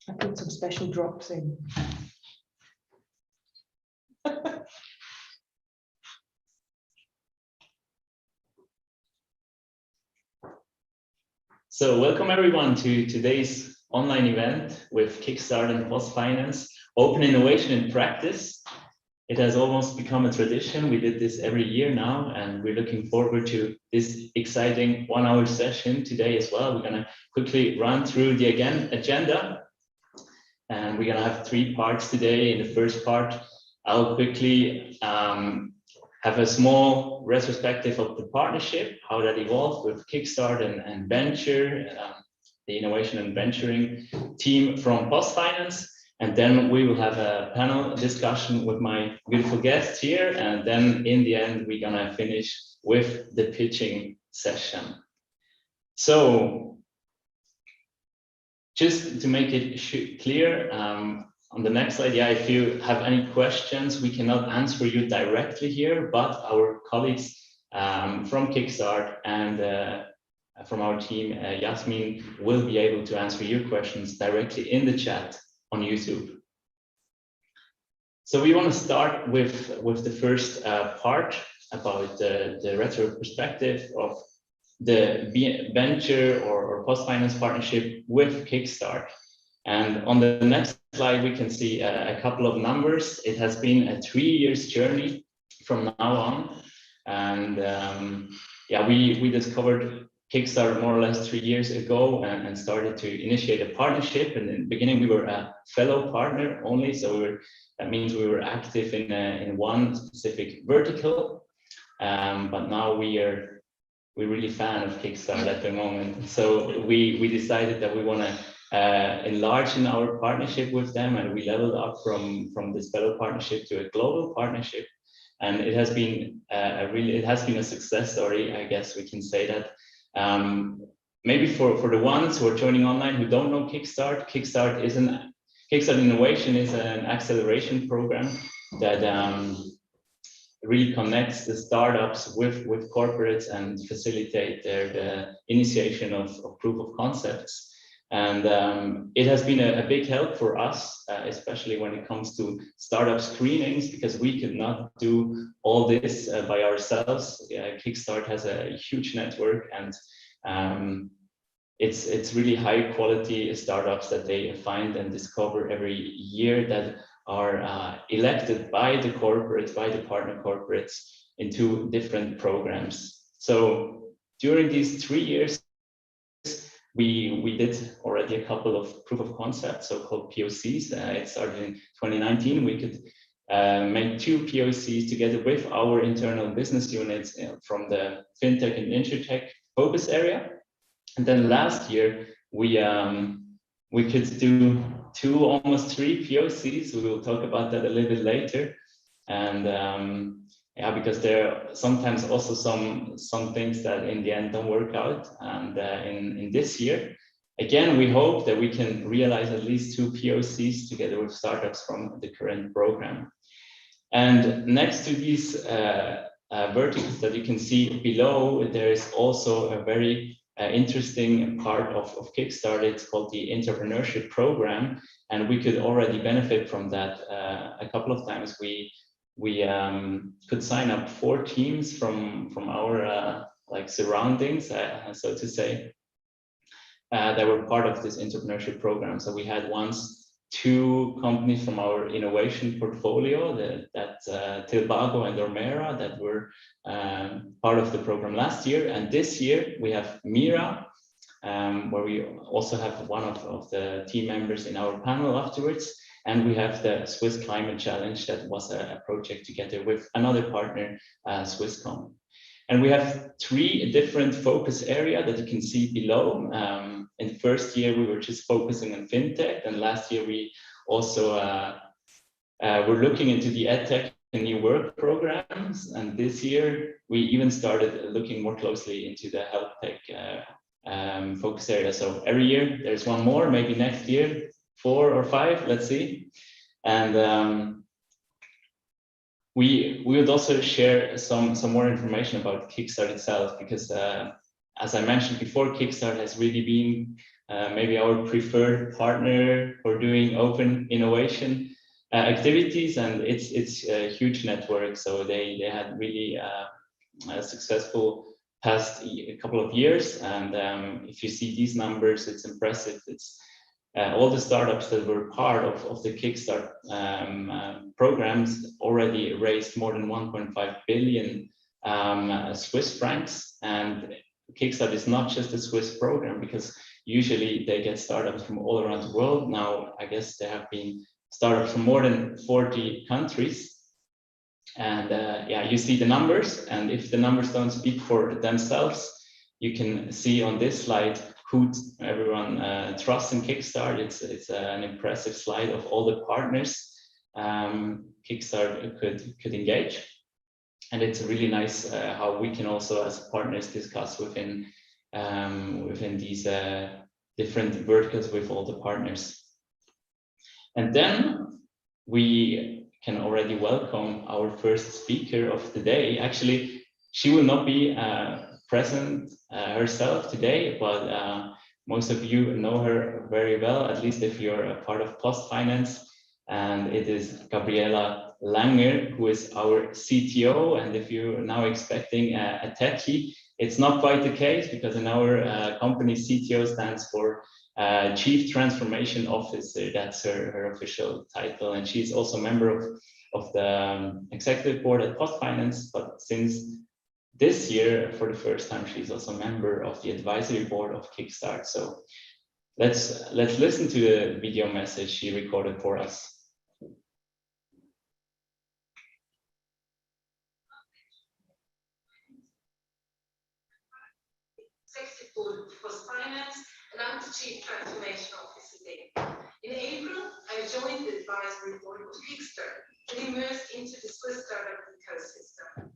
I put some special drops in. So welcome everyone to today's online event with Kickstart and PostFinance, Open Innovation in Practice. It has almost become a tradition. We did this every year now, and we're looking forward to this exciting 1-hour session today as well. We're gonna quickly run through the agenda, and we're gonna have 3 parts today. In the first part, I'll quickly have a small retrospective of the partnership, how that evolved with Kickstart and Venture, the innovation and venturing team from PostFinance. And then we will have a panel discussion with my beautiful guests here. And then in the end, we're gonna finish with the pitching session. So just to make it clear, on the next slide, yeah, if you have any questions, we cannot answer you directly here, but our colleagues from Kickstart and from our team, Yasmin, will be able to answer your questions directly in the chat on YouTube. So we want to start with the first part about the retro perspective of the venture or PostFinance partnership with Kickstart. And on the next slide, we can see a couple of numbers. It has been a 3 years journey from now on. And yeah, we discovered Kickstart more or less 3 years ago and started to initiate a partnership. And in the beginning, we were a fellow partner only. So that means we were active in one specific vertical. But now we're really fan of Kickstart at the moment. So we decided that we want to enlarge in our partnership with them, and we leveled up from this fellow partnership to a global partnership, and it has been a success story. I guess we can say that. Maybe for the ones who are joining online who don't know Kickstart, Kickstart Innovation is an acceleration program that really connects the startups with corporates and facilitate the initiation of proof of concepts. And it has been a big help for us, especially when it comes to startup screenings, because we could not do all this by ourselves. Kickstart has a huge network, and it's really high quality startups that they find and discover every year that are elected by the corporates, by the partner corporates, into different programs. So during these 3 years, we did already a couple of proof of concepts, so-called POCs. It started in 2019. We could make 2 POCs together with our internal business units from the FinTech and InsurTech focus area. And then last year, we could do 2, almost 3 POCs. We will talk about that a little bit later. And yeah, because there are sometimes also some things that in the end don't work out. And in this year, again, we hope that we can realize at least 2 POCs together with startups from the current program. And next to these verticals that you can see below, there is also a very interesting part of Kickstart. It's called the entrepreneurship program, and we could already benefit from that. A couple of times we could sign up 4 teams from our like surroundings, so to say, that were part of this entrepreneurship program. So we had once 2 companies from our innovation portfolio, that Tilbago and Ormera, that were part of the program last year. And this year we have Mira, where we also have one of the team members in our panel afterwards. And we have the Swiss Climate Challenge, that was a project together with another partner, Swisscom. And we have 3 different focus areas that you can see below. In the first year, we were just focusing on FinTech. And last year, we also were looking into the EdTech and new work programs. And this year, we even started looking more closely into the health tech focus area. So every year, there's one more, maybe next year, 4 or 5, let's see. And we would also share some more information about Kickstart itself, because as I mentioned before, Kickstart has really been maybe our preferred partner for doing open innovation activities, and it's a huge network. So they had really a successful past couple of years, and if you see these numbers, it's impressive. It's all the startups that were part of the Kickstart programs already raised more than 1.5 billion Swiss francs. And Kickstart is not just a Swiss program, because usually they get startups from all around the world. Now, I guess there have been startups from more than 40 countries. And yeah, you see the numbers, and if the numbers don't speak for themselves, you can see on this slide who everyone trusts in Kickstart. It's an impressive slide of all the partners Kickstart could engage. And it's really nice how we can also, as partners, discuss within these different verticals with all the partners. And then we can already welcome our first speaker of the day. Actually, she will not be present herself today, but most of you know her very well, at least if you're a part of PostFinance. And it is Gabriela Langer, who is our CTO. And if you're now expecting a techie, it's not quite the case, because in our company, CTO stands for Chief Transformation Officer. That's her official title. And she's also a member of the executive board at PostFinance. But since this year, for the first time, she's also a member of the advisory board of Kickstart. So let's listen to the video message she recorded for us. Executive Board of PostFinance, and I'm the Chief Transformation Officer there. In April, I joined the advisory board of Kickstart and immersed into the Swiss startup ecosystem.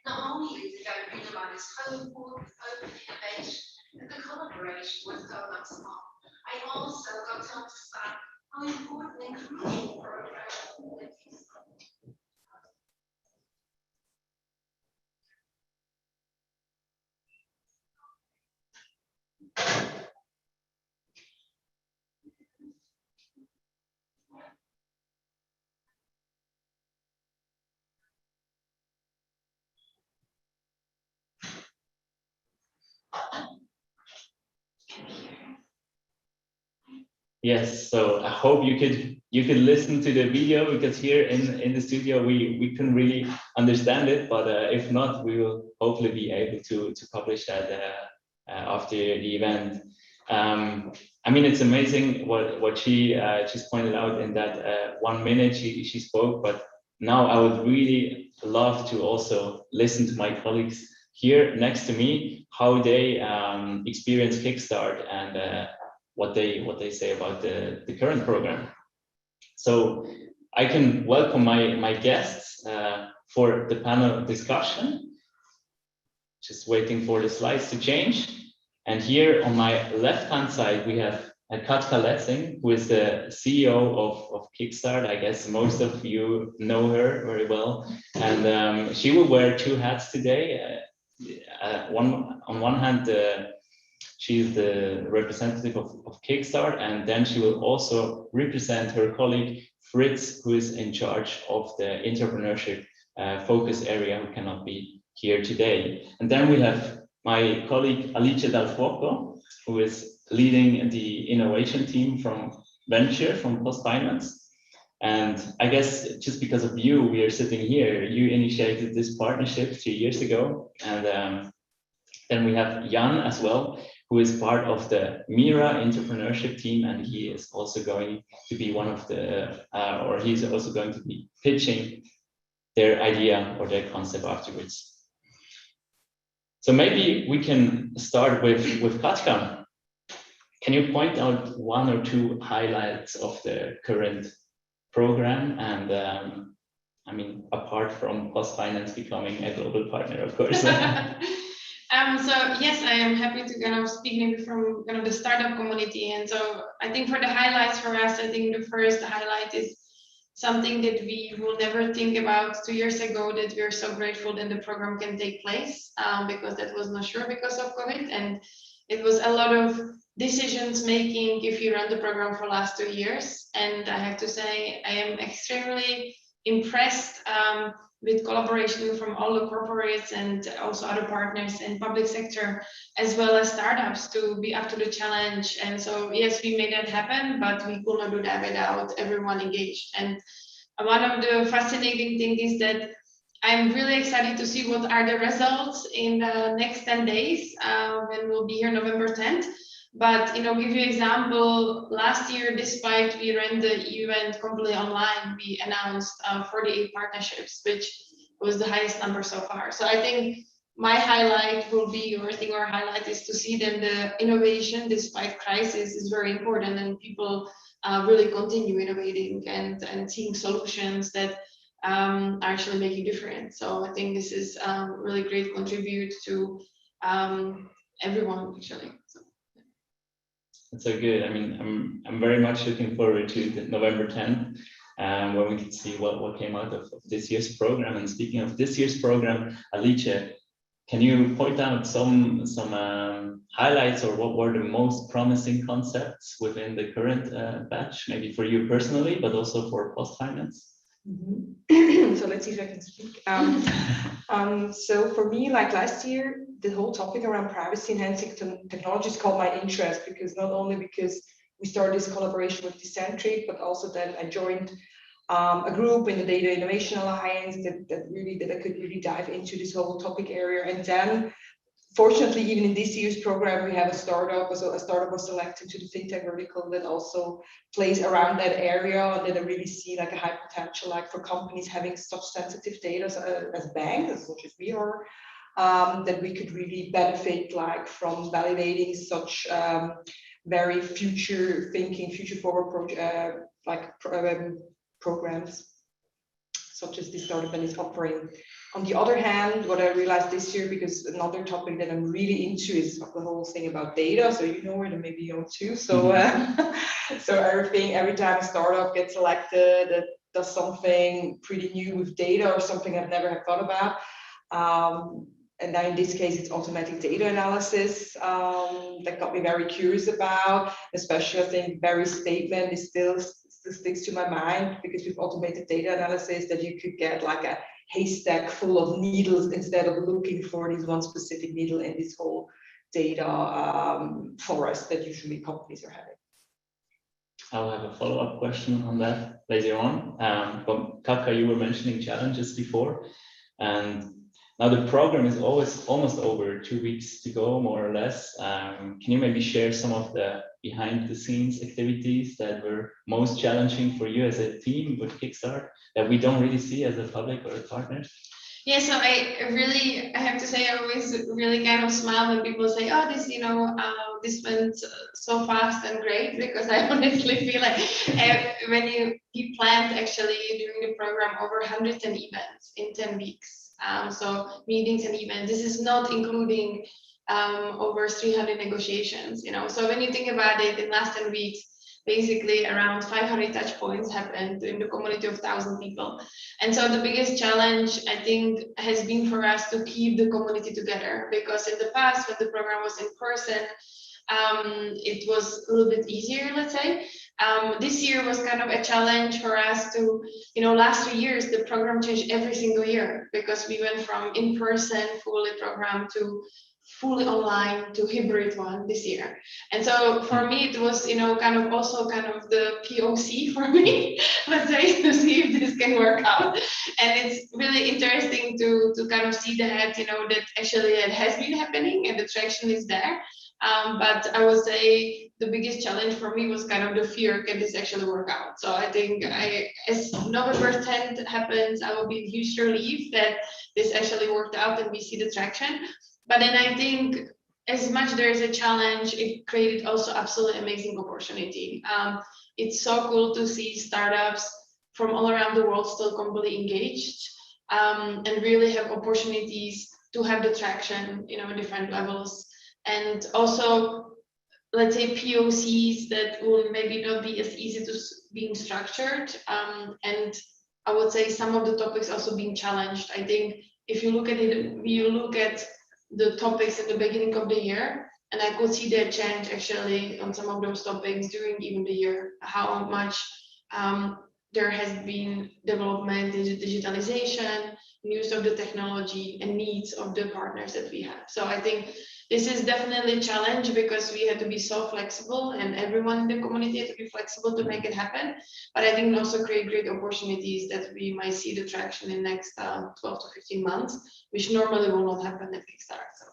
Not only is it going to realize how important open innovation and the collaboration with startups are, I also got to understand how important and crucial programs are at Kickstart. Yes, so I hope you could listen to the video, because here in the studio we couldn't really understand it, but if not, we will hopefully be able to publish that after the event. I mean, it's amazing what she just pointed out in that 1 minute she spoke, but now I would really love to also listen to my colleagues here next to me, how they experience Kickstart and what they say about the current program. So I can welcome my guests for the panel discussion. Just waiting for the slides to change. And here on my left-hand side, we have Katka Letzing, who is the CEO of Kickstart. I guess most of you know her very well. And she will wear two hats today. On one hand, she's the representative of Kickstart, and then she will also represent her colleague Fritz, who is in charge of the entrepreneurship focus area, who cannot be here today. And then we have my colleague Alice Dal Fuoco, who is leading the innovation team from Venture from PostFinance. And I guess just because of you, we are sitting here. You initiated this partnership 2 years ago. And then we have Jan as well, who is part of the Mira entrepreneurship team, and he is also going to be one of the, or he's also going to be pitching their idea or their concept afterwards. So maybe we can start with Katka. Can you point out one or two highlights of the current program? And I mean, apart from PostFinance becoming a global partner, of course. So yes, I am happy to kind of speak maybe from kind of the startup community. And so I think for the highlights for us, I think the first highlight is something that we will never think about 2 years ago, that we're so grateful that the program can take place, because that was not sure because of COVID. And it was a lot of decisions making if you run the program for last 2 years. And I have to say, I am extremely impressed with collaboration from all the corporates and also other partners in public sector, as well as startups, to be up to the challenge. And so, yes, we made that happen, but we could not do that without everyone engaged. And one of the fascinating things is that I'm really excited to see what are the results in the next 10 days when we'll be here November 10th. But give you an example, last year, despite we ran the event completely online, we announced 48 partnerships, which was the highest number so far. So I think my highlight will be, or I think our highlight is to see that the innovation despite crisis is very important, and people really continue innovating and seeing solutions that are actually making a difference. So I think this is really great contribute to everyone actually. So. That's so good. I mean, I'm very much looking forward to the November 10th, when we can see what came out of this year's program. And speaking of this year's program, Alice, can you point out some highlights, or what were the most promising concepts within the current batch, maybe for you personally, but also for PostFinance? So let's see if I can speak. So for me, like last year, the whole topic around privacy enhancing technologies caught my interest, because not only because we started this collaboration with Decentric, but also then I joined a group in the Data Innovation Alliance that I could really dive into this whole topic area. And then fortunately, even in this year's program, we have a startup. So a startup was selected to the fintech vertical that also plays around that area, and that I really see like a high potential, like for companies having such sensitive data as banks, such as we are, that we could really benefit like from validating such very future thinking, future forward programs, such as this startup is offering. On the other hand, what I realized this year, because another topic that I'm really into is the whole thing about data. So you know it, and maybe you too. So so every time a startup gets selected that does something pretty new with data, or something I've never have thought about. And now in this case, it's automatic data analysis that got me very curious about. Especially, I think Barry's statement is still sticks to my mind, because with automated data analysis, that you could get like a haystack full of needles instead of looking for this one specific needle in this whole data forest that usually companies are having. I'll have a follow-up question on that later on. But Kaka, you were mentioning challenges before, and now the program is almost over, 2 weeks to go, more or less. Can you maybe share some of the behind-the-scenes activities that were most challenging for you as a team with Kickstart, that we don't really see as a public or partners? Yeah, so I have to say, I always really kind of smile when people say, oh, this, this went so fast and great, because I honestly feel like when we planned actually during the program over 110 events in 10 weeks. So meetings and events, this is not including over 300 negotiations, So when you think about it, in last 10 weeks, basically around 500 touch points happened in the community of 1,000 people. And so the biggest challenge, I think, has been for us to keep the community together, because in the past, when the program was in person, it was a little bit easier, let's say. This year was kind of a challenge for us to, last 3 years, the program changed every single year, because we went from in-person fully program to fully online to hybrid one this year. And so for me, it was, kind of the POC for me, let's say, to see if this can work out. And it's really interesting to kind of see that, that actually it has been happening and the traction is there. But I would say the biggest challenge for me was kind of the fear, can this actually work out? So I think as November 10th happens, I will be in huge relief that this actually worked out and we see the traction. But then I think as much there is a challenge, it created also absolutely amazing opportunity. It's so cool to see startups from all around the world still completely engaged and really have opportunities to have the traction, in different levels. And also, let's say, POCs that will maybe not be as easy to being structured. And I would say some of the topics also being challenged. I think if you look at it, you look at the topics at the beginning of the year, And I could see that change actually on some of those topics during even the year, how much there has been development in digitalization, use of the technology, and needs of the partners that we have. So I think this is definitely a challenge because we had to be so flexible, and everyone in the community had to be flexible to make it happen. But I think it also create great opportunities that we might see the traction in next 12 to 15 months, which normally will not happen at Kickstart. So.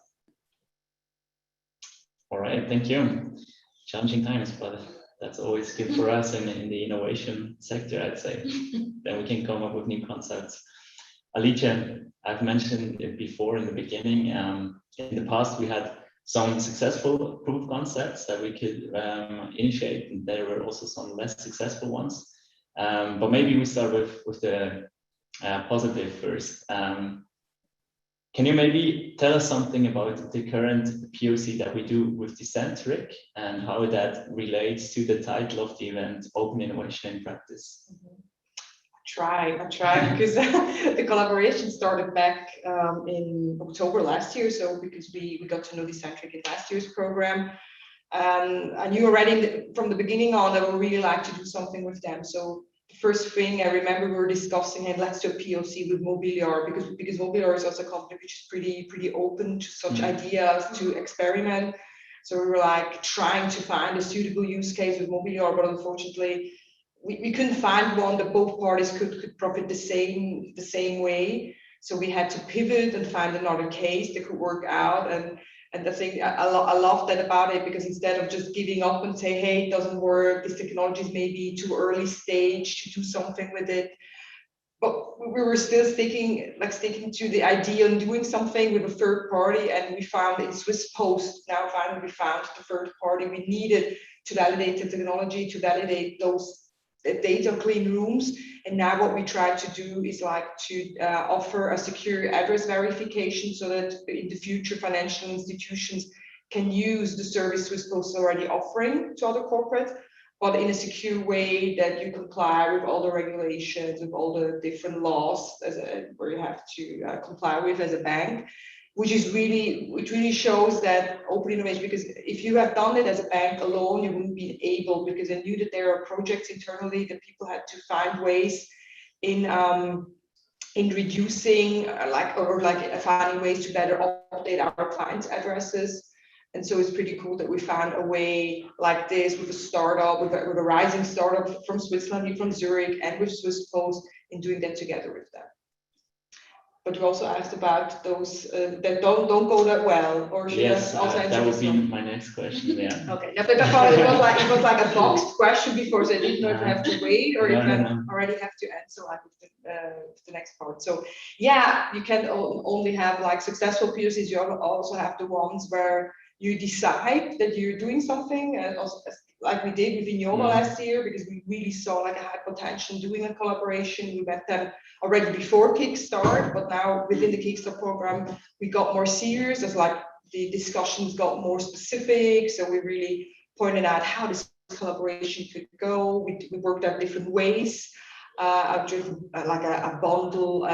All right, thank you. Challenging times, but that's always good for us in the innovation sector, I'd say. Then we can come up with new concepts. Alicia, I've mentioned it before in the beginning. In the past, we had some successful proof of concepts that we could initiate, and there were also some less successful ones. But maybe we start with the positive first. Can you maybe tell us something about the current POC that we do with Decentric and how that relates to the title of the event, Open Innovation in Practice? I try because the collaboration started back in October last year. So because we got to know Decentric in last year's program, I knew already from the beginning on that I would really like to do something with them. So the first thing I remember we were discussing, and let's do a POC with Mobiliar because Mobiliar is also a company which is pretty open to such ideas, to experiment. So we were like trying to find a suitable use case with Mobiliar, but unfortunately we couldn't find one that both parties could profit the same way. So we had to pivot and find another case that could work out. And I think I love that about it, because instead of just giving up and say, hey, it doesn't work, this technology is maybe too early stage to do something with it, but we were still sticking to the idea and doing something with a third party. And we found in Swiss Post, now finally we found the third party we needed to validate the technology, to validate those data clean rooms. And now what we try to do is like to offer a secure address verification, so that in the future financial institutions can use the service Swiss Post is already offering to other corporates, but in a secure way that you comply with all the regulations, with all the different laws where you have to comply with as a bank. Which really shows that open innovation, because if you have done it as a bank alone, you wouldn't be able, because I knew that there are projects internally that people had to find ways in reducing finding ways to better update our clients' addresses. And so it's pretty cool that we found a way like this with a startup, with a rising startup from Switzerland, from Zurich, and with Swiss Post, in doing that together with them. But you also asked about those that don't go that well, or yes, that would be my next question. Yeah. Okay. No, but it was like a boxed question before, so I didn't know if I have to wait or if I already have to answer like with the next part. So yeah, you can only have like successful POCs. You also have the ones where you decide that you're doing something, and also, like we did with Innova last year, because we really saw like a high potential doing a collaboration. We met them already before Kickstart, but now within the Kickstart program, we got more serious as like the discussions got more specific. So we really pointed out how this collaboration could go. We worked out different ways. Like a bundle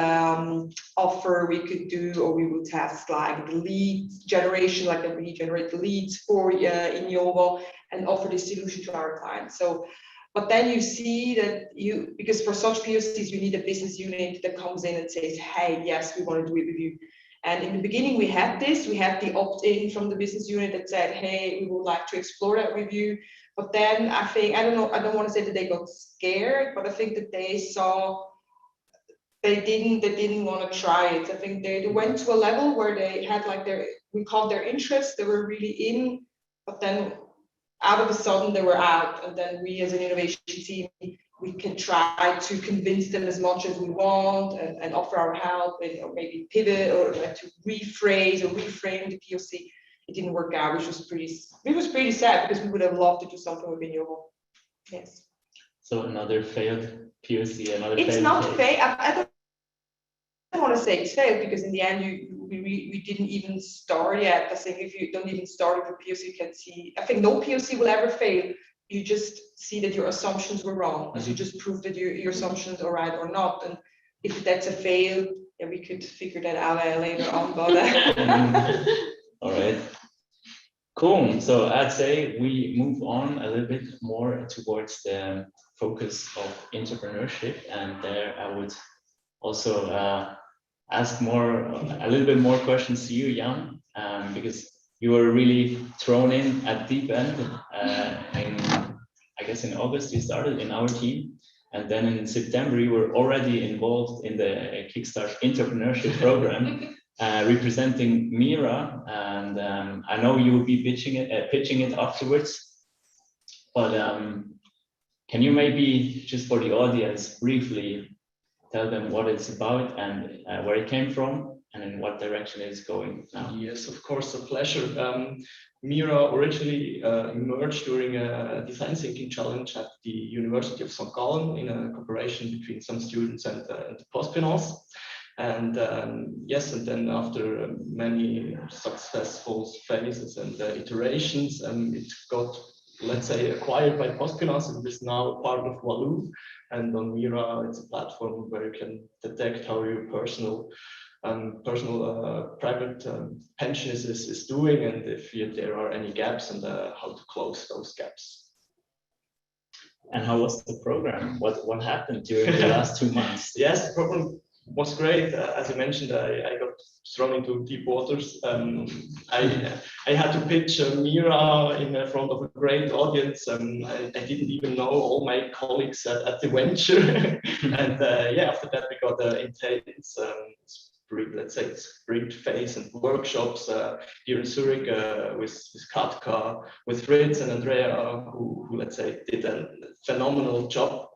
offer we could do, or we would test like the lead generation, like that we generate the leads for Innova and offer this solution to our clients. So, but then you see that because for such POCs, you need a business unit that comes in and says, hey, yes, we want to do it with you. And in the beginning, we had the opt-in from the business unit that said, hey, we would like to explore that with you. But then I think, I don't want to say that they got scared, but I think that they didn't want to try it. I think they went to a level where they had like we called their interest, they were really in, but then out of a sudden they were out. And then we as an innovation team, we can try to convince them as much as we want and offer our help, and or maybe pivot or to rephrase or reframe the POC. It didn't work out, which was pretty sad, because we would have loved to do something with Innova. Yes. So another failed POC, It's not failed. I don't want to say it's failed, because in the end we didn't even start yet. I think if you don't even start with a POC, you can see. I think no POC will ever fail. You just see that your assumptions were wrong, and you just prove that your assumptions are right or not. And if that's a fail, yeah, we could figure that out later on. But all right. Cool. So I'd say we move on a little bit more towards the focus of entrepreneurship, and there I would also ask a little bit more questions to you, Jan, because you were really thrown in at deep end. I guess in August you started in our team, and then in September you were already involved in the Kickstart entrepreneurship program. Representing Mira, and I know you will be pitching it afterwards. But can you maybe, just for the audience, briefly tell them what it's about and where it came from and in what direction it's going now? Yes, of course, a pleasure. Mira originally emerged during a design thinking challenge at the University of St. Gallen in a cooperation between some students and PostFinance. And yes, and then after many successful phases and iterations, it got, let's say, acquired by PostFinance and is now part of Waloo. And on Mira, it's a platform where you can detect how your personal private pension is doing, and if there are any gaps, and how to close those gaps. And how was the program? What happened during the last 2 months? Yes, the program was great. As I mentioned, I got thrown into deep waters. I had to pitch Mira in front of a great audience. I didn't even know all my colleagues at the venture. And yeah, after that we got intense let's say sprint phase and workshops here in Zurich with Katka, with Fritz and Andrea, who let's say did a phenomenal job.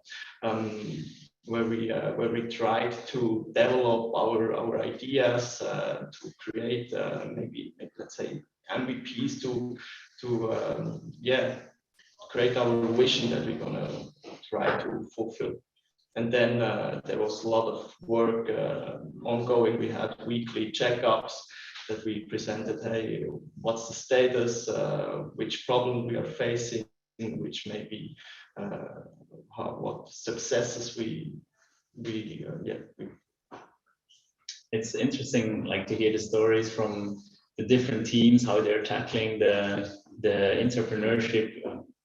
Where we tried to develop our ideas to create maybe let's say MVPs to create our vision that we're gonna try to fulfill. And then there was a lot of work ongoing. We had weekly checkups that we presented. Hey, what's the status? Which problem we are facing? Which maybe what successes we It's interesting, like, to hear the stories from the different teams, how they're tackling the entrepreneurship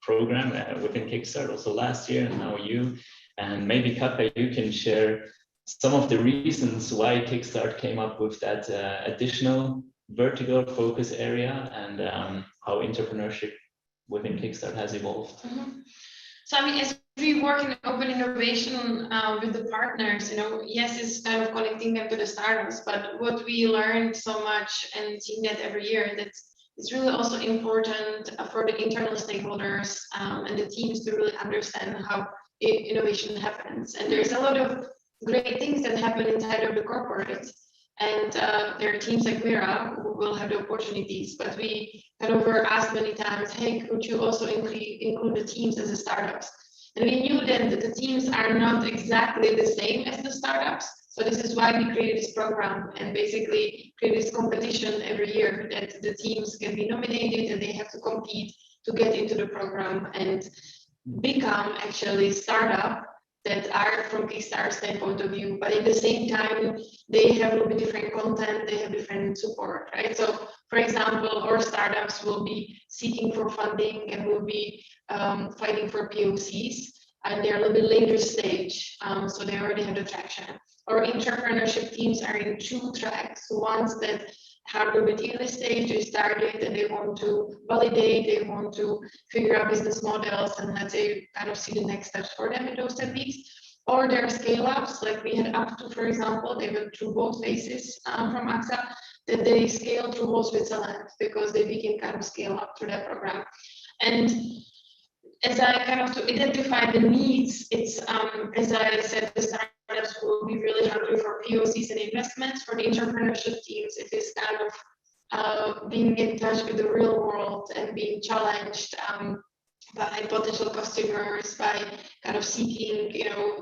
program within Kickstart, also last year, and now you. And maybe Kappa, you can share some of the reasons why Kickstart came up with that additional vertical focus area, and how entrepreneurship within Kickstart has evolved. Mm-hmm. So I mean, as we work in open innovation with the partners, yes, it's kind of connecting them to the startups, but what we learned so much and seeing that every year, that it's really also important for the internal stakeholders and the teams to really understand how innovation happens. And there's a lot of great things that happen inside of the corporate. And there are teams like Mira who will have the opportunities, but we kind of were asked many times, hey, could you also include the teams as the startups? And we knew then that the teams are not exactly the same as the startups. So this is why we created this program and basically created this competition every year that the teams can be nominated and they have to compete to get into the program and become actually startup that are from Kickstart standpoint of view, but at the same time, they have a little bit different content, they have different support, right? So for example, our startups will be seeking for funding and will be fighting for POCs, and they're a little bit later stage, so they already have the traction. Our entrepreneurship teams are in 2 tracks, ones that have a bit early stage, they started and they want to validate, they want to figure out business models and let's say kind of see the next steps for them in those 10 weeks. Or there are scale-ups, like we had up to, for example, they went through both phases from AXA, that they scaled through whole Switzerland because they became kind of scale up through that program. And as I kind of to identify the needs, it's as I said, the startups will be really hungry for POCs and investments. For the entrepreneurship teams, it is kind of being in touch with the real world and being challenged by potential customers, by kind of seeking,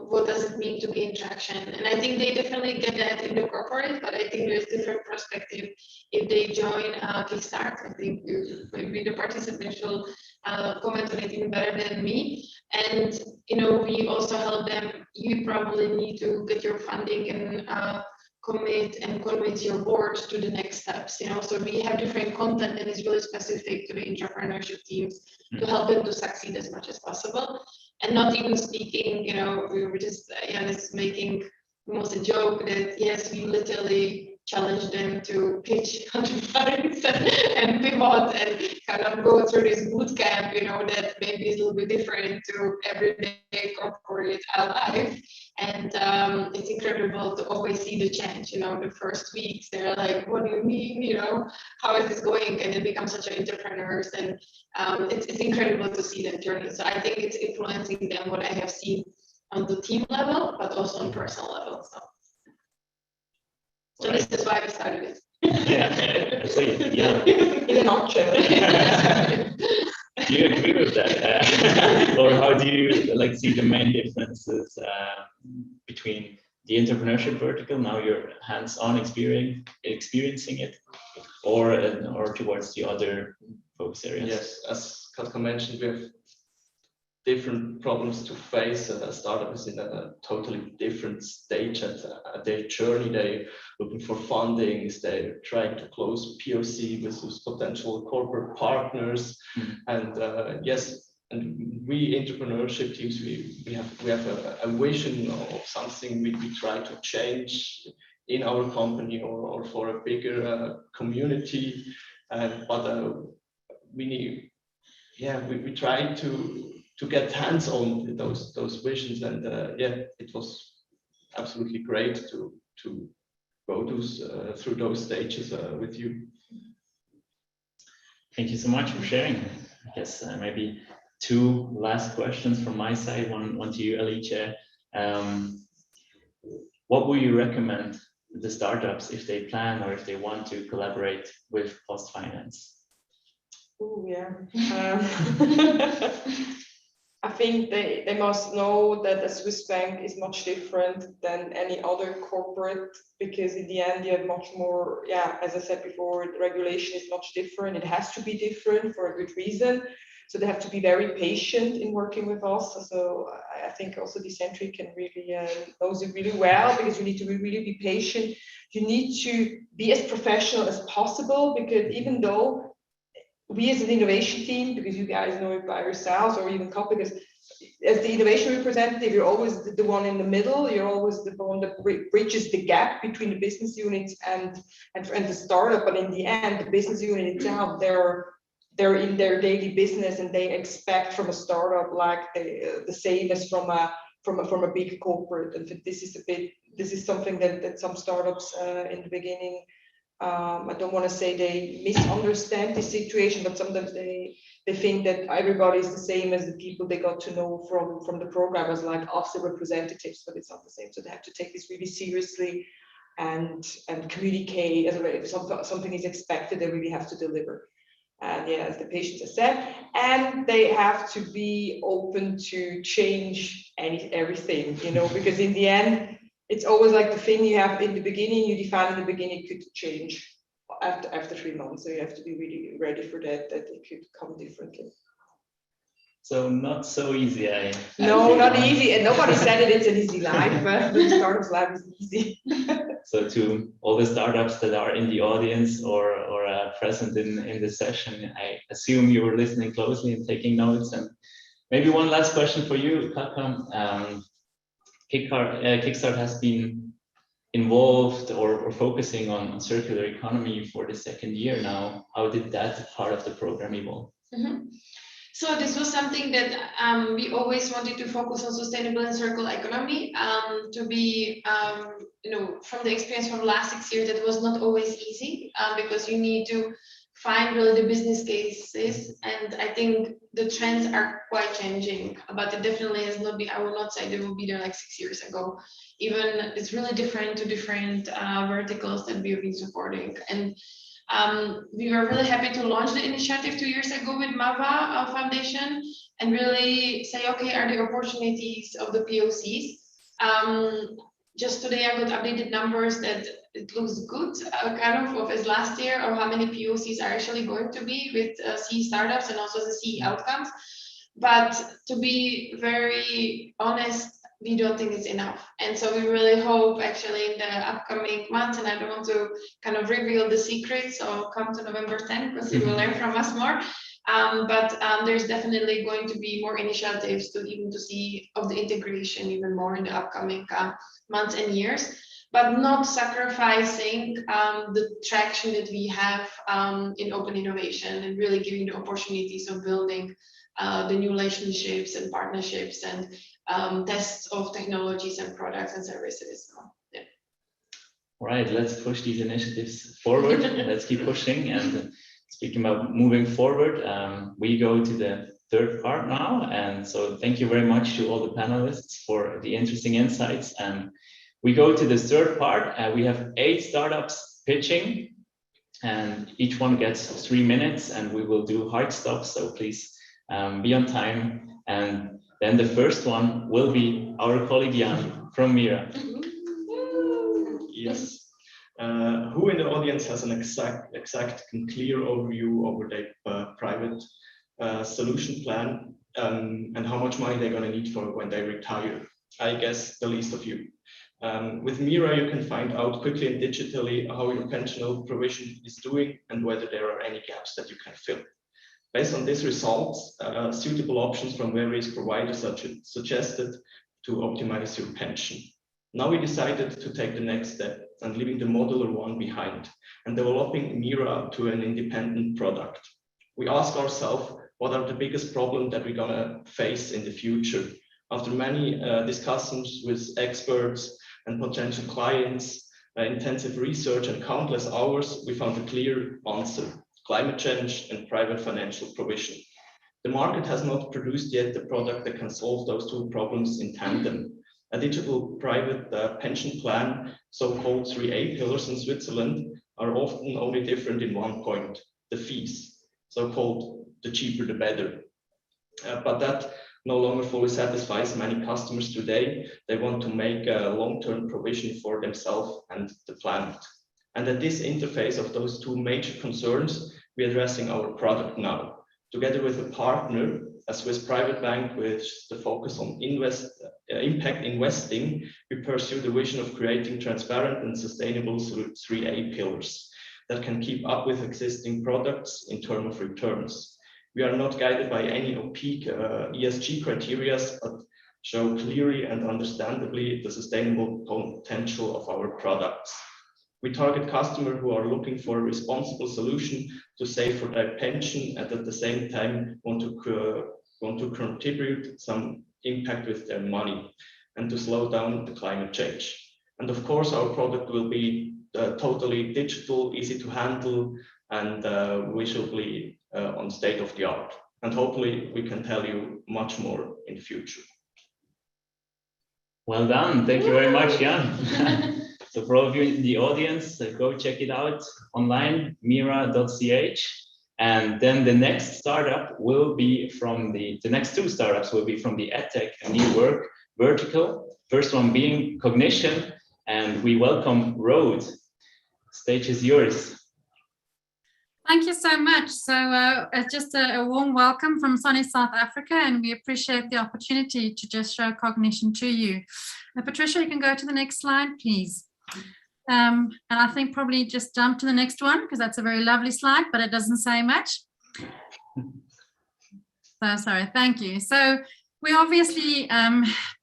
what does it mean to gain traction? And I think they definitely get that in the corporate, but I think there's different perspective if they join Kickstart. I think maybe the participants will comment on it even better than me. And, we also help them, you probably need to get your funding and commit and convince your board to the next steps. So we have different content that is really specific to the entrepreneurship teams to help them to succeed as much as possible. And not even speaking, we were just just making almost a joke that yes, we literally challenge them to pitch 100 times and pivot and kind of go through this boot camp, that maybe is a little bit different to everyday corporate life. And it's incredible to always see the change. The first weeks they're like, what do you mean? How is this going? And they become such entrepreneurs, and it's incredible to see that journey. So I think it's influencing them, what I have seen on the team level, but also on personal level. So this is why we started it. Yeah, so, yeah. In a nutshell. Do you agree with that? Or how do you see the main differences between the entrepreneurship vertical, now you're hands-on experiencing it, or towards the other focus areas? Yes, as Katka mentioned, we have different problems to face. A startup is in a totally different stage at their journey. They're looking for fundings, they're trying to close POC with those potential corporate partners. And yes, and we entrepreneurship teams, we have a vision of something we try to change in our company or for a bigger community. But we try to get hands on those visions, and it was absolutely great to go through those stages with you. Thank you so much for sharing. I guess maybe two last questions from my side. One to you, Alice. What would you recommend the startups if they plan or if they want to collaborate with PostFinance? Oh yeah. I think they must know that a Swiss bank is much different than any other corporate, because in the end you have much more, as I said before, the regulation is much different. It has to be different for a good reason. So they have to be very patient in working with us. So I think also Decentric can really knows it really well, because you need to really be patient. You need to be as professional as possible, because even though we as an innovation team, because you guys know it by yourselves, or even Copy, because as the innovation representative, you're always the one in the middle. You're always the one that bridges the gap between the business units and the startup. But in the end, the business unit itself, they're in their daily business, and they expect from a startup like the same as from a big corporate. And this is something that some startups in the beginning, I don't want to say they misunderstand the situation, but sometimes they think that everybody is the same as the people they got to know from the programmers, like us, the representatives, but it's not the same. So they have to take this really seriously and communicate as well. If something is expected, they really have to deliver. And as the patients have said, and they have to be open to change everything, because in the end, it's always like the thing you have in the beginning, you define in the beginning, it could change after 3 months. So you have to be really ready for that it could come differently. So not so easy. No, not easy. And nobody said it's an easy life, but the startups life is easy. So to all the startups that are in the audience or present in this session, I assume you were listening closely and taking notes. And maybe one last question for you, Katka. Kickstart has been involved or focusing on circular economy for the second year now. How did that part of the program evolve? So this was something that we always wanted to focus on, sustainable and circular economy. To be, from the experience from the last 6 years, that was not always easy, because you need to find really the business cases, and I think the trends are quite changing, but it definitely has not been, I will not say they will be there like 6 years ago. Even it's really different to different verticals that we have been supporting. And we were really happy to launch the initiative 2 years ago with MAVA Foundation, and really say, okay, are there opportunities of the POCs? Just today I got updated numbers that it looks good, kind of as last year, or how many POCs are actually going to be with CE startups and also the CE outcomes. But to be very honest, we don't think it's enough. And so we really hope actually in the upcoming months, and I don't want to kind of reveal the secrets, so come to November 10th because you will learn from us more. But there's definitely going to be more initiatives to see of the integration even more in the upcoming months and years, but not sacrificing the traction that we have in open innovation, and really giving the opportunities of building the new relationships and partnerships and tests of technologies and products and services. So, yeah. All right, let's push these initiatives forward. Let's keep pushing. And speaking about moving forward, we go to the third part now. And so thank you very much to all the panelists for the interesting insights. And we go to the third part. We have 8 startups pitching, and each one gets 3 minutes, and we will do hard stops. So please be on time. And then the first one will be our colleague Jan from Mira. Yes. Who in the audience has an exact and clear overview over their private solution plan, and how much money they're going to need for when they retire? I guess the least of you. With Mira, you can find out quickly and digitally how your pensional provision is doing and whether there are any gaps that you can fill. Based on these results, suitable options from various providers are suggested to optimize your pension. Now we decided to take the next step and leaving the modular one behind and developing Mira to an independent product. We ask ourselves, what are the biggest problems that we're gonna face in the future? After many discussions with experts and potential clients, intensive research and countless hours, we found a clear answer: climate change and private financial provision. The market has not produced yet the product that can solve those 2 problems in tandem. A digital private pension plan, so-called 3A pillars in Switzerland, are often only different in one point: the fees, so-called the cheaper the better. But that no longer fully satisfies many customers today. They want to make a long-term provision for themselves and the planet. And at this interface of those 2 major concerns, we're addressing our product now. Together with a partner, a Swiss private bank with the focus on impact investing, we pursue the vision of creating transparent and sustainable 3A pillars that can keep up with existing products in terms of returns. We are not guided by any opaque ESG criteria, but show clearly and understandably the sustainable potential of our products. We target customers who are looking for a responsible solution to save for their pension and at the same time want to contribute some impact with their money and to slow down the climate change. And of course, our product will be totally digital, easy to handle, and visually on state of the art. And hopefully we can tell you much more in the future. Well done. Thank you very much, Jan. So for all of you in the audience, go check it out online, mira.ch. And then the next startup will be from the next 2 startups will be from the EdTech and New Work vertical. First one being Cognition, and we welcome Road. Stage is yours. Thank you so much. So just a warm welcome from sunny South Africa, and we appreciate the opportunity to just show Cognition to you. Patricia, you can go to the next slide, please. And I think probably just jump to the next one, because that's a very lovely slide, but it doesn't say much. So sorry, thank you. So we obviously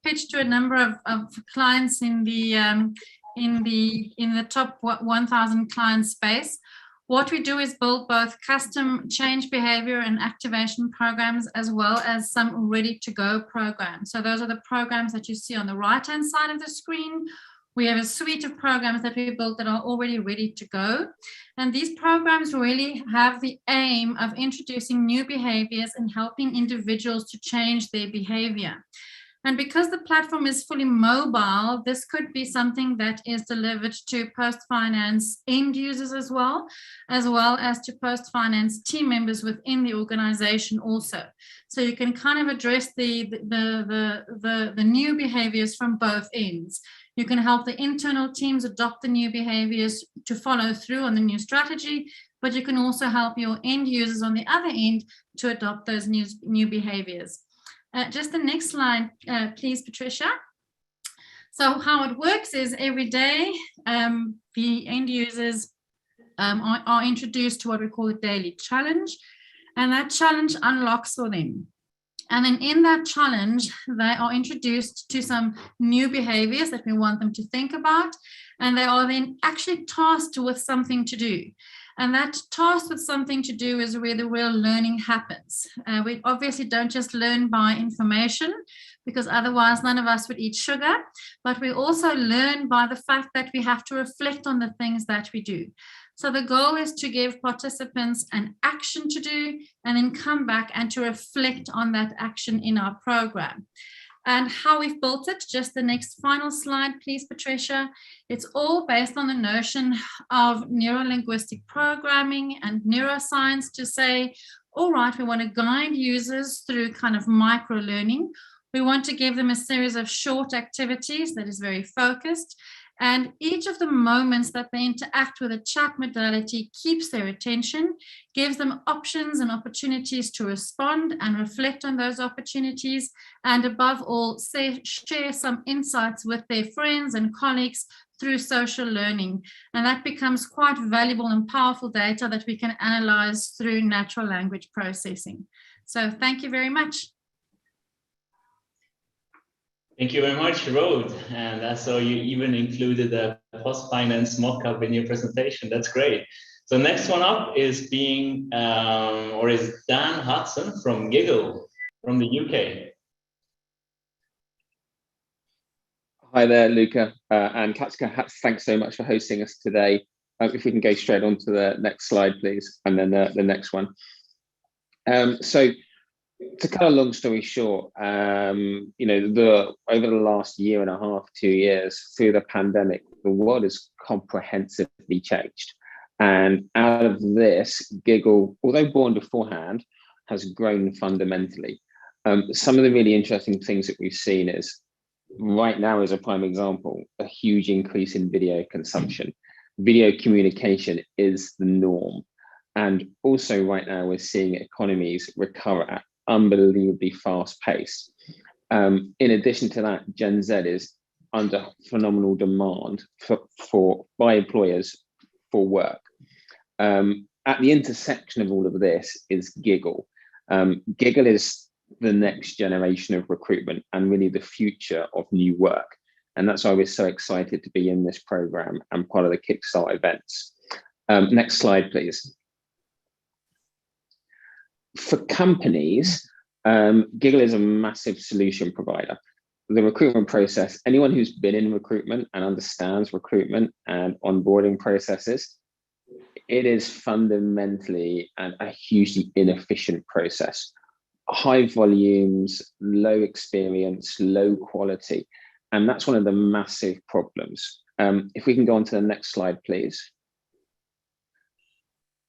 pitched to a number of clients in the top 1,000 client space. What we do is build both custom change behavior and activation programs, as well as some ready-to-go programs. So those are the programs that you see on the right-hand side of the screen. We have a suite of programs that we built that are already ready to go. And these programs really have the aim of introducing new behaviors and helping individuals to change their behavior. And because the platform is fully mobile, this could be something that is delivered to PostFinance end users as well as to PostFinance team members within the organization also. So you can kind of address the new behaviors from both ends. You can help the internal teams adopt the new behaviors to follow through on the new strategy, but you can also help your end users on the other end to adopt those new behaviors. Just the next slide, please, Patricia. So how it works is every day, the end users are introduced to what we call a daily challenge, and that challenge unlocks for them. And then in that challenge, they are introduced to some new behaviors that we want them to think about, and they are then actually tasked with something to do. And that task with something to do is where the real learning happens. We obviously don't just learn by information, because otherwise none of us would eat sugar, but we also learn by the fact that we have to reflect on the things that we do. So the goal is to give participants an action to do and then come back and to reflect on that action in our program. And how we've built it, just the next final slide, please, Patricia. It's all based on the notion of neuro-linguistic programming and neuroscience to say, all right, we want to guide users through kind of micro-learning. We want to give them a series of short activities that is very focused. And each of the moments that they interact with a chat modality keeps their attention, gives them options and opportunities to respond and reflect on those opportunities, and above all, share some insights with their friends and colleagues through social learning. And that becomes quite valuable and powerful data that we can analyze through natural language processing. So thank you very much. Thank you very much, Rode. And I saw you even included a PostFinance mock-up in your presentation. That's great. So next one up is Dan Hudson from Giggle from the UK. Hi there, Luca and Katska. Thanks so much for hosting us today. If we can go straight on to the next slide, please, and then the next one. So to cut a long story short, you know, over the last year and a half, 2 years through the pandemic, the world has comprehensively changed. And out of this, Giggle, although born beforehand, has grown fundamentally. Some of the really interesting things that we've seen is, right now as a prime example, a huge increase in video consumption. Video communication is the norm. And also right now we're seeing economies recover at unbelievably fast pace. In addition to that, Gen Z is under phenomenal demand by employers for work. At the intersection of all of this is Giggle. Giggle is the next generation of recruitment and really the future of new work. And that's why we're so excited to be in this program and part of the Kickstart events. Next slide, please. For companies, Giggle is a massive solution provider. The recruitment process, anyone who's been in recruitment and understands recruitment and onboarding processes, it is fundamentally a hugely inefficient process. High volumes, low experience, low quality. And that's one of the massive problems. If we can go on to the next slide, please.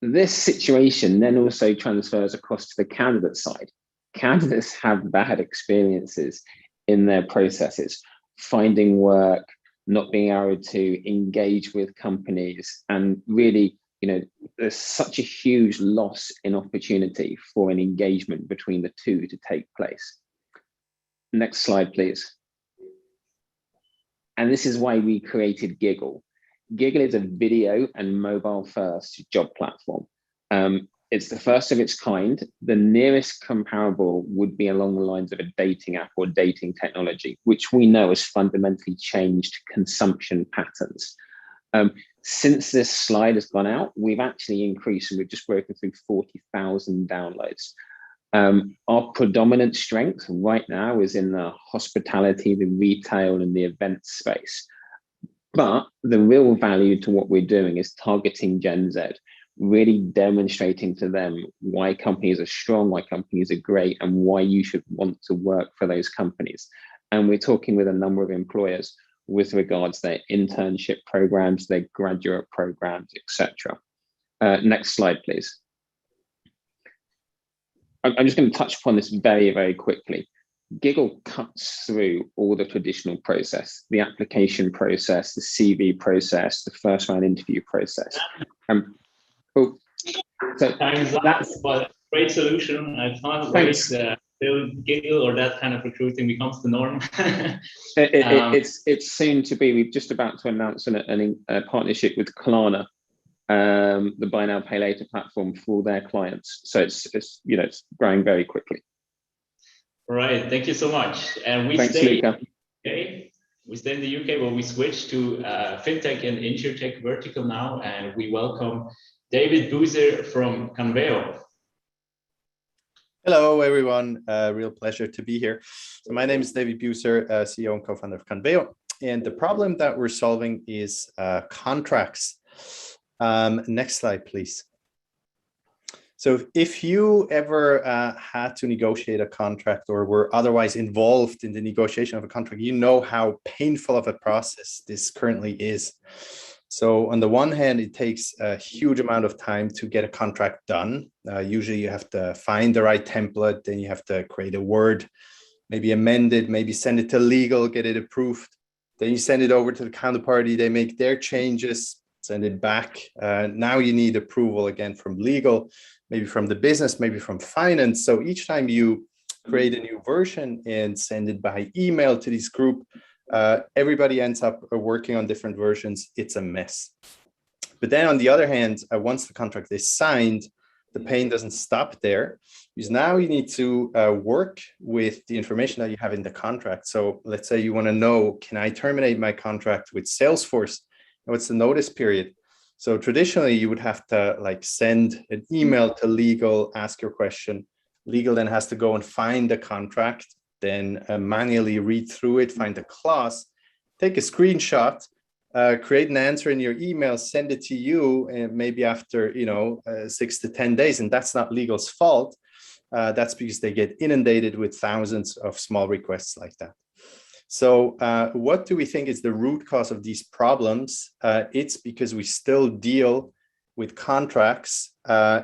This situation then also transfers across to the candidate side. Candidates have bad experiences in their processes, finding work, not being able to engage with companies, and really, you know, there's such a huge loss in opportunity for an engagement between the two to take place. Next slide, please. And this is why we created Giggle. Giggle is a video and mobile first job platform. It's the first of its kind. The nearest comparable would be along the lines of a dating app or dating technology, which we know has fundamentally changed consumption patterns. Since this slide has gone out, we've actually increased, and we've just broken through 40,000 downloads. Our predominant strength right now is in the hospitality, the retail, and the event space. But the real value to what we're doing is targeting Gen Z, really demonstrating to them why companies are strong, why companies are great, and why you should want to work for those companies. And we're talking with a number of employers with regards to their internship programs, their graduate programs, etc. Next slide, please. I'm just going to touch upon this very, very quickly. Giggle cuts through all the traditional process, the application process, the CV process, the first round interview process. So that's a great solution. I can't wait still giggle, or that kind of recruiting becomes the norm? It's soon to be. We're just about to announce a partnership with Klarna, the buy now pay later platform for their clients. So it's growing very quickly. Right. Thank you so much. And we Thanks, stay. Luca. Okay. We stay in the UK, but we switch to fintech and insurtech vertical now, and we welcome David Boozer from Conveo. Hello, everyone. Real pleasure to be here. So my name is David Boozer, CEO and co-founder of Conveo. And the problem that we're solving is contracts. Next slide, please. So if you ever had to negotiate a contract or were otherwise involved in the negotiation of a contract, you know how painful of a process this currently is. So on the one hand, it takes a huge amount of time to get a contract done. Usually you have to find the right template, then you have to create a Word, maybe amend it, maybe send it to legal, get it approved. Then you send it over to the counterparty, they make their changes, send it back. Now you need approval again from legal, maybe from the business, maybe from finance. So each time you create a new version and send it by email to this group, everybody ends up working on different versions. It's a mess. But then on the other hand, once the contract is signed, the pain doesn't stop there, because now you need to work with the information that you have in the contract. So let's say you want to know, can I terminate my contract with Salesforce? What's the notice period? So traditionally, you would have to send an email to legal, ask your question. Legal then has to go and find the contract, then manually read through it, find a clause, take a screenshot, create an answer in your email, send it to you, and maybe after 6 to 10 days. And that's not legal's fault. That's because they get inundated with thousands of small requests like that. So what do we think is the root cause of these problems? It's because we still deal with contracts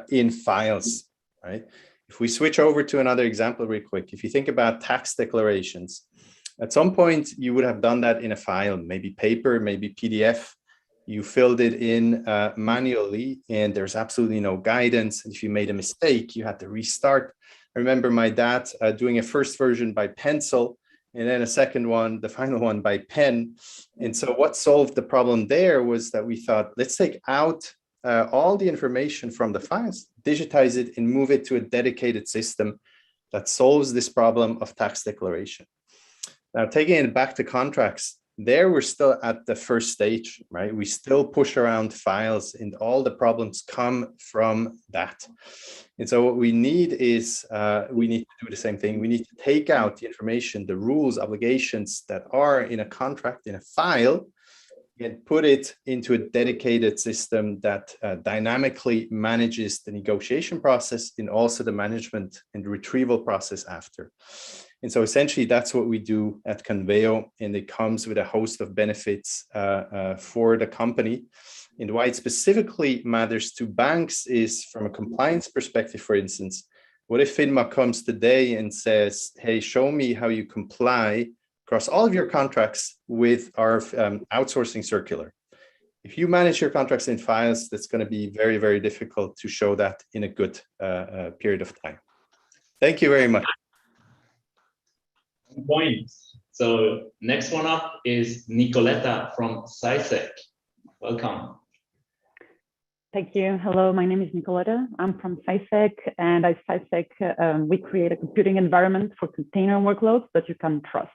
in files, right? If we switch over to another example real quick, if you think about tax declarations, at some point you would have done that in a file, maybe paper, maybe PDF. You filled it in manually, and there's absolutely no guidance. If you made a mistake, you had to restart. I remember my dad doing a first version by pencil, and then a second one, the final one, by pen. And so what solved the problem there was that we thought, let's take out all the information from the files, digitize it, and move it to a dedicated system that solves this problem of tax declaration. Now, taking it back to contracts, there we're still at the first stage, right? We still push around files, and all the problems come from that. And so what we need is, we need to do the same thing. We need to take out the information, the rules, obligations that are in a contract, in a file, and put it into a dedicated system that dynamically manages the negotiation process and also the management and retrieval process after. And so essentially that's what we do at Conveo, and it comes with a host of benefits for the company. And why it specifically matters to banks is from a compliance perspective. For instance, what if FINMA comes today and says, hey, show me how you comply across all of your contracts with our outsourcing circular? If you manage your contracts in files, that's going to be very, very difficult to show that in a good period of time. Thank you very much. Point. So next one up is Nicoletta from SciSec. Welcome. Thank you. Hello, my name is Nicoletta. I'm from SciSec, and at SciSec, we create a computing environment for container workloads that you can trust.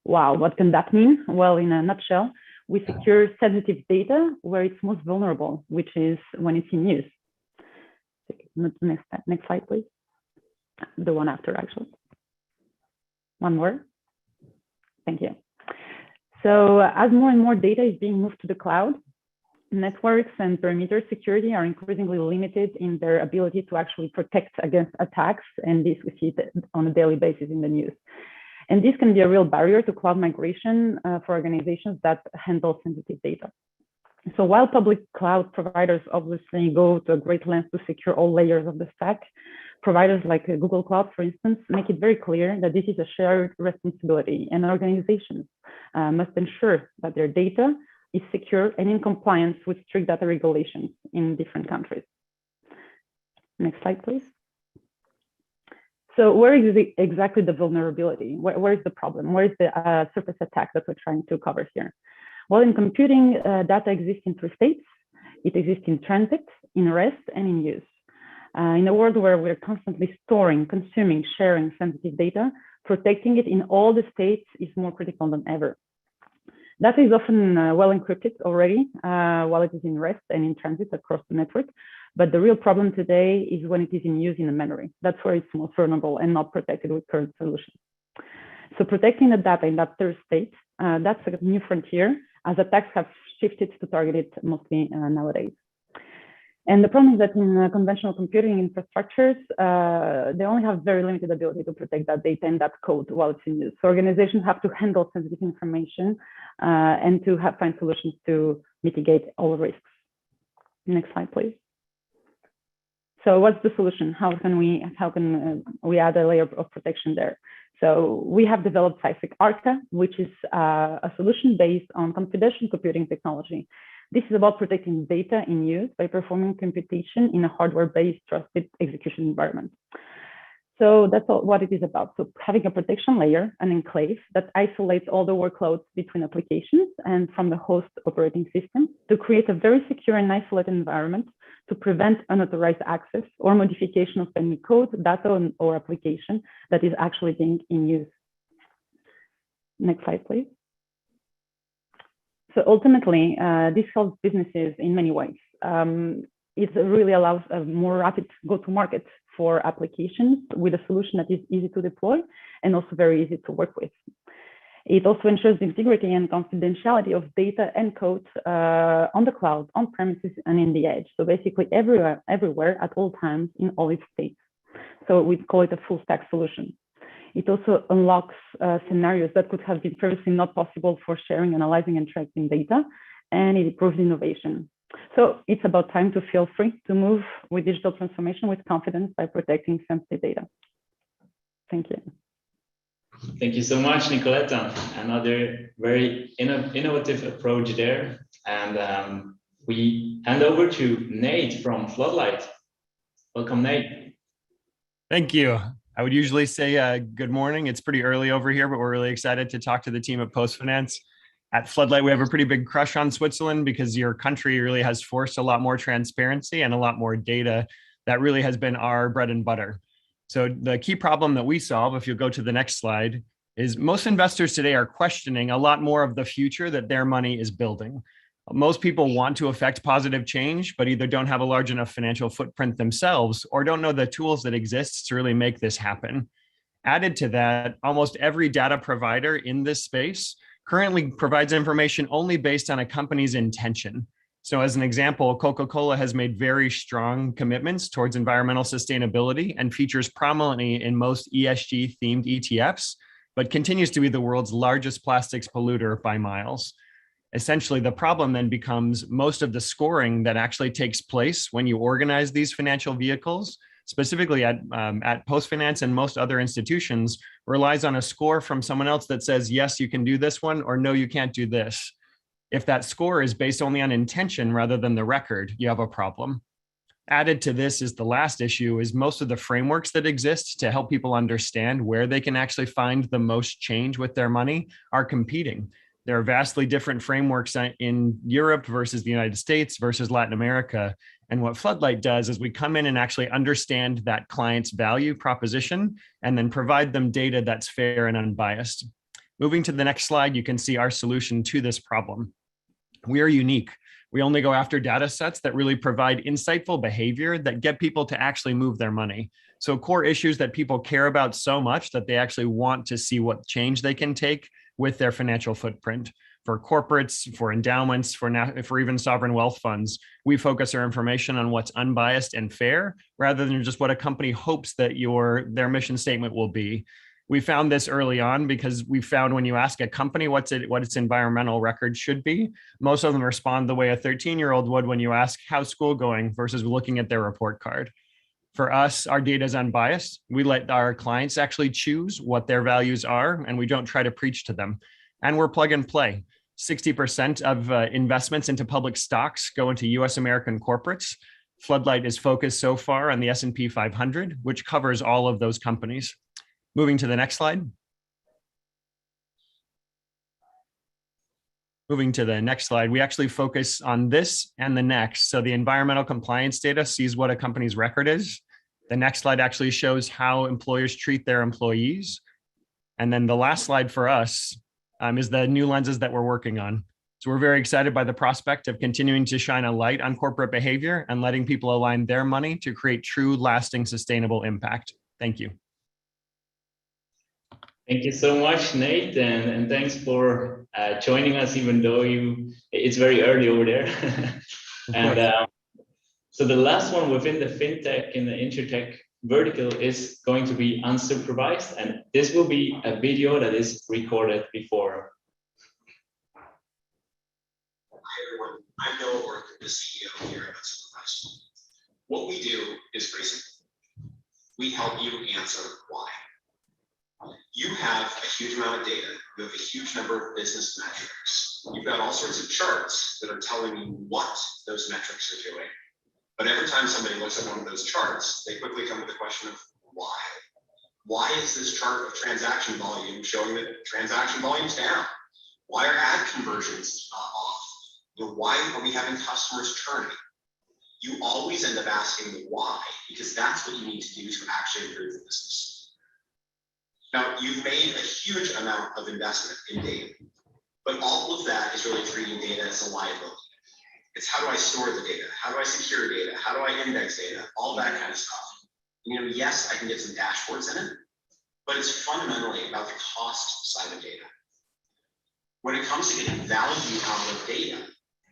Wow, what can that mean? Well, in a nutshell, we secure sensitive data where it's most vulnerable, which is when it's in use. Next slide, please. The one after, actually. One more. Thank you. So as more and more data is being moved to the cloud, networks and perimeter security are increasingly limited in their ability to actually protect against attacks. And this we see on a daily basis in the news. And this can be a real barrier to cloud migration for organizations that handle sensitive data. So while public cloud providers obviously go to a great length to secure all layers of the stack, providers like Google Cloud, for instance, make it very clear that this is a shared responsibility, and organizations must ensure that their data is secure and in compliance with strict data regulations in different countries. Next slide, please. So where is exactly the vulnerability? Where is the problem? Where is the surface attack that we're trying to cover here? Well, in computing, data exists in three states. It exists in transit, in rest, and in use. In a world where we're constantly storing, consuming, sharing sensitive data, protecting it in all the states is more critical than ever. Data is often well encrypted already while it is in rest and in transit across the network. But the real problem today is when it is in use in the memory. That's where it's most vulnerable and not protected with current solutions. So protecting the data in that third state, that's a new frontier, as attacks have shifted to target it mostly nowadays. And the problem is that in conventional computing infrastructures, they only have very limited ability to protect that data and that code while it's in use. So organizations have to handle sensitive information and to find solutions to mitigate all risks. Next slide, please. So what's the solution? How can we add a layer of protection there? So we have developed Cyphic Arca, which is a solution based on confidential computing technology. This is about protecting data in use by performing computation in a hardware-based trusted execution environment. So that's what it is about. So having a protection layer, an enclave that isolates all the workloads between applications and from the host operating system to create a very secure and isolated environment to prevent unauthorized access or modification of any code, data, or application that is actually being in use. Next slide, please. So ultimately, this helps businesses in many ways. It really allows a more rapid go-to-market for applications with a solution that is easy to deploy and also very easy to work with. It also ensures the integrity and confidentiality of data and code on the cloud, on premises, and in the edge. So basically everywhere at all times in all its states. So we call it a full stack solution. It also unlocks scenarios that could have been previously not possible for sharing, analyzing, and tracking data, and it improves innovation. So it's about time to feel free to move with digital transformation with confidence by protecting sensitive data. Thank you. Thank you so much, Nicoletta. Another very innovative approach there. And we hand over to Nate from Floodlight. Welcome, Nate. Thank you. I would usually say good morning. It's pretty early over here, but we're really excited to talk to the team at PostFinance. At Floodlight, we have a pretty big crush on Switzerland because your country really has forced a lot more transparency and a lot more data. That really has been our bread and butter. So the key problem that we solve, if you go to the next slide, is most investors today are questioning a lot more of the future that their money is building. Most people want to affect positive change, but either don't have a large enough financial footprint themselves or don't know the tools that exist to really make this happen. Added to that, almost every data provider in this space currently provides information only based on a company's intention. So as an example, Coca-Cola has made very strong commitments towards environmental sustainability and features prominently in most ESG themed ETFs, but continues to be the world's largest plastics polluter by miles. Essentially, the problem then becomes most of the scoring that actually takes place when you organize these financial vehicles, specifically at PostFinance and most other institutions, relies on a score from someone else that says, yes, you can do this one, or no, you can't do this. If that score is based only on intention rather than the record, you have a problem. Added to this is the last issue is most of the frameworks that exist to help people understand where they can actually find the most change with their money are competing. There are vastly different frameworks in Europe versus the United States versus Latin America. And what Floodlight does is we come in and actually understand that client's value proposition and then provide them data that's fair and unbiased. Moving to the next slide, you can see our solution to this problem. We are unique. We only go after data sets that really provide insightful behavior that get people to actually move their money. So core issues that people care about so much that they actually want to see what change they can take with their financial footprint. For corporates, for endowments, for even sovereign wealth funds, we focus our information on what's unbiased and fair, rather than just what a company hopes that their mission statement will be. We found this early on because we found when you ask a company what its environmental record should be, most of them respond the way a 13-year-old would when you ask how's school going versus looking at their report card. For us, our data is unbiased. We let our clients actually choose what their values are, and we don't try to preach to them. And we're plug and play. 60% of investments into public stocks go into US American corporates. Floodlight is focused so far on the S&P 500, which covers all of those companies. Moving to the next slide. Moving to the next slide, we actually focus on this and the next. So the environmental compliance data sees what a company's record is. The next slide actually shows how employers treat their employees. And then the last slide for us is the new lenses that we're working on. So we're very excited by the prospect of continuing to shine a light on corporate behavior and letting people align their money to create true, lasting, sustainable impact. Thank you. Thank you so much, Nate, and thanks for joining us, even though it's very early over there. And so the last one within the FinTech and the InsurTech vertical is going to be unsupervised, and this will be a video that is recorded before. Hi everyone, I'm Noah Work, the CEO here at Unsupervised. What we do is pretty simple. We help you answer why. You have a huge amount of data. You have a huge number of business metrics. You've got all sorts of charts that are telling you what those metrics are doing. But every time somebody looks at one of those charts, they quickly come to the question of why. Why is this chart of transaction volume showing that transaction volume's down? Why are ad conversions off? Why are we having customers churning? You always end up asking the why, because that's what you need to do to actually improve the business. Now, you've made a huge amount of investment in data, but all of that is really treating data as a liability. It's how do I store the data? How do I secure data? How do I index data? All that kind of stuff. Yes, I can get some dashboards in it, but it's fundamentally about the cost side of data. When it comes to getting value out of data,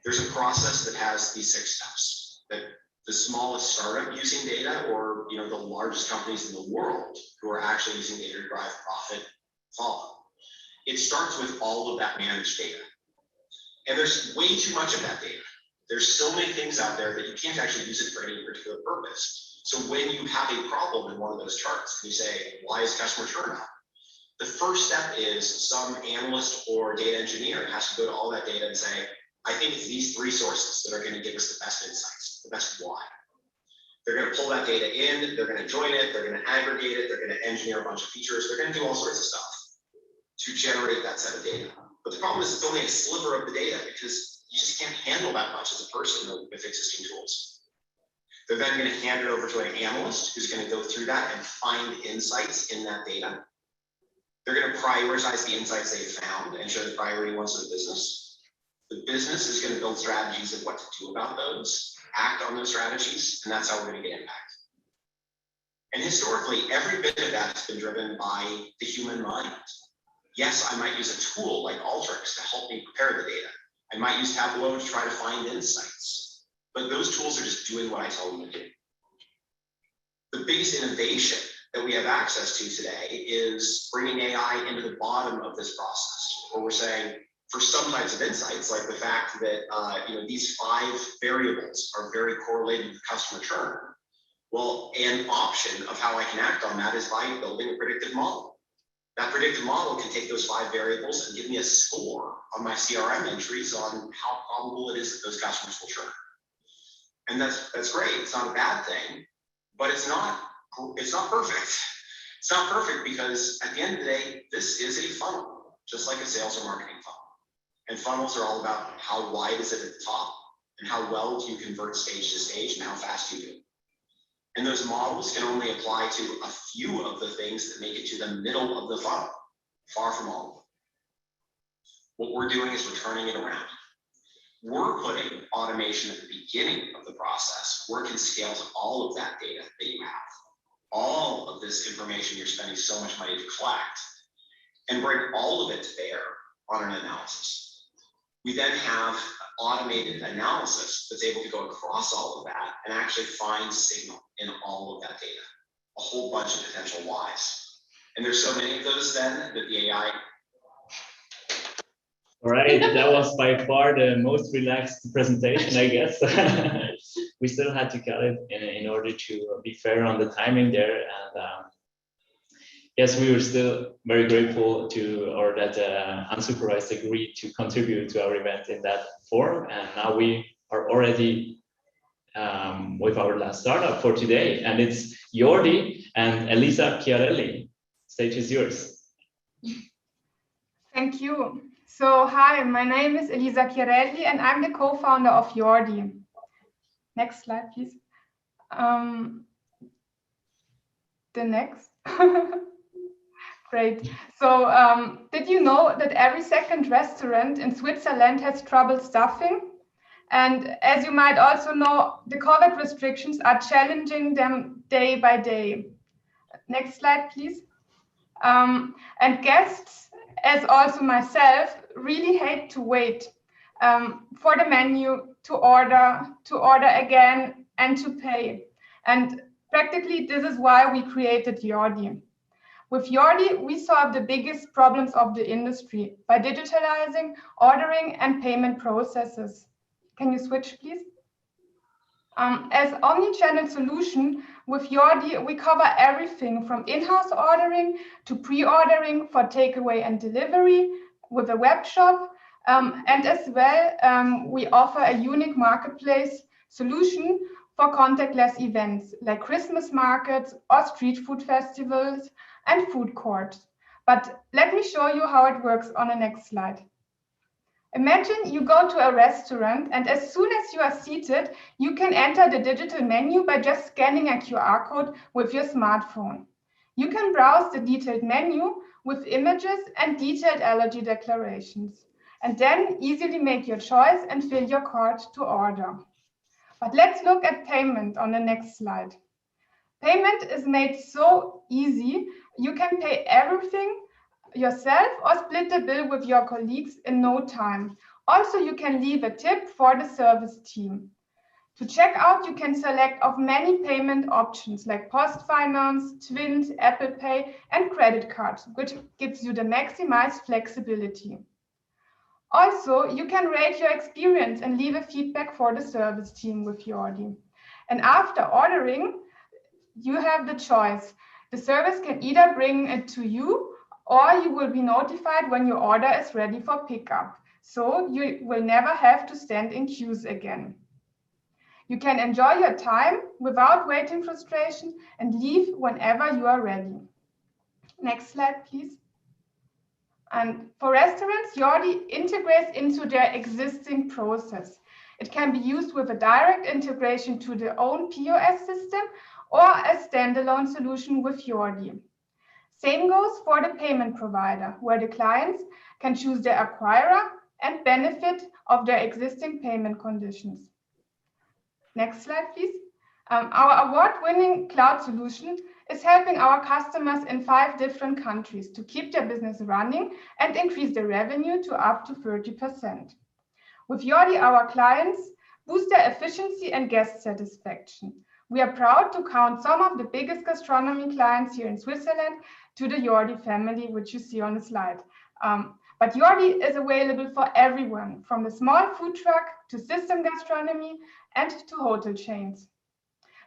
there's a process that has these 6 steps that the smallest startup using data, or the largest companies in the world who are actually using data to drive profit follow. It starts with all of that managed data. And there's way too much of that data. There's so many things out there that you can't actually use it for any particular purpose. So when you have a problem in one of those charts, and you say, why is customer churn up? The first step is some analyst or data engineer has to go to all that data and say, I think it's these 3 sources that are going to give us the best insights, the best why. They're going to pull that data in, they're going to join it, they're going to aggregate it, they're going to engineer a bunch of features, they're going to do all sorts of stuff to generate that set of data. But the problem is it's only a sliver of the data, because you just can't handle that much as a person with existing tools. They're then going to hand it over to an analyst who's going to go through that and find insights in that data. They're going to prioritize the insights they've found and show the priority ones to the business. The business is going to build strategies of what to do about those, act on those strategies, and that's how we're going to get impact. And historically, every bit of that has been driven by the human mind. Yes, I might use a tool like Alteryx to help me prepare the data. I might use Tableau to try to find insights, but those tools are just doing what I tell them to do. The biggest innovation that we have access to today is bringing AI into the bottom of this process, where we're saying, for some types of insights, like the fact that these 5 variables are very correlated with customer churn. Well, an option of how I can act on that is by building a predictive model. That predictive model can take those 5 variables and give me a score on my CRM entries on how probable it is that those customers will churn. And that's great. It's not a bad thing, but it's not perfect. It's not perfect because at the end of the day, this is a funnel, just like a sales or marketing funnel. And funnels are all about how wide is it at the top and how well do you convert stage to stage and how fast you do. And those models can only apply to a few of the things that make it to the middle of the funnel, far from all of them. What we're doing is we're turning it around. We're putting automation at the beginning of the process where it can scale to all of that data that you have, all of this information you're spending so much money to collect, and bring all of it to bear on an analysis. We then have automated analysis that's able to go across all of that and actually find signal in all of that data, a whole bunch of potential whys. And there's so many of those then that the AI. All right, that was by far the most relaxed presentation, I guess. We still had to cut it in order to be fair on the timing there. And yes, we were still very grateful that Unsupervised agreed to contribute to our event in that form. And now we are already with our last startup for today, and it's Jordi and Elisa Chiarelli. Stage is yours. Thank you. So hi, my name is Elisa Chiarelli and I'm the co-founder of Jordi. Next slide, please. The next. Great. So did you know that every second restaurant in Switzerland has trouble staffing? And as you might also know, the COVID restrictions are challenging them day by day. Next slide, please. And guests, as also myself, really hate to wait for the menu, to order again, and to pay. And practically, this is why we created Jordi. With Jordi, we solve the biggest problems of the industry by digitalizing ordering and payment processes. Can you switch, please? As omni-channel solution, with Jordi, we cover everything from in-house ordering to pre-ordering for takeaway and delivery with a web shop. And as well, we offer a unique marketplace solution for contactless events like Christmas markets or street food festivals and food courts. But let me show you how it works on the next slide. Imagine you go to a restaurant and as soon as you are seated, you can enter the digital menu by just scanning a QR code with your smartphone. You can browse the detailed menu with images and detailed allergy declarations, and then easily make your choice and fill your card to order. But let's look at payment on the next slide. Payment is made so easy, you can pay everything yourself or split the bill with your colleagues in no time. Also, you can leave a tip for the service team. To check out, you can select of many payment options like PostFinance, Twint, Apple Pay, and credit cards, which gives you the maximized flexibility. Also, you can rate your experience and leave a feedback for the service team with Jordi. And after ordering, you have the choice. The service can either bring it to you or you will be notified when your order is ready for pickup. So you will never have to stand in queues again. You can enjoy your time without waiting frustration and leave whenever you are ready. Next slide, please. And for restaurants, Jordi integrates into their existing process. It can be used with a direct integration to their own POS system or a standalone solution with Jordi. Same goes for the payment provider, where the clients can choose their acquirer and benefit of their existing payment conditions. Next slide, please. Our award-winning cloud solution is helping our customers in 5 different countries to keep their business running and increase their revenue to up to 30%. With Jordi, our clients boost their efficiency and guest satisfaction. We are proud to count some of the biggest gastronomy clients here in Switzerland to the Jordi family, which you see on the slide. But Jordi is available for everyone, from the small food truck to system gastronomy and to hotel chains.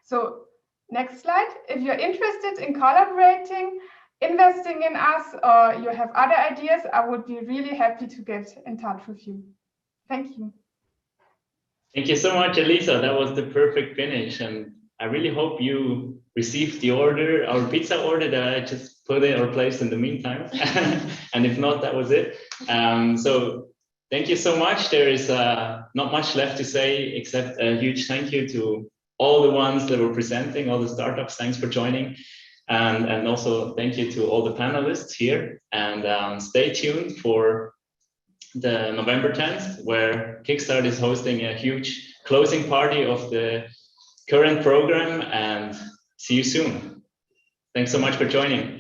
So next slide. If you're interested in collaborating, investing in us, or you have other ideas, I would be really happy to get in touch with you. Thank you. Thank you so much, Elisa. That was the perfect finish. And I really hope you received the order, our pizza order that I just put in or placed in the meantime. And if not, that was it. So thank you so much. There is not much left to say, except a huge thank you to all the ones that were presenting, all the startups. Thanks for joining. And also thank you to all the panelists here. And stay tuned for the November 10th, where Kickstart is hosting a huge closing party of the current program, and see you soon. Thanks so much for joining.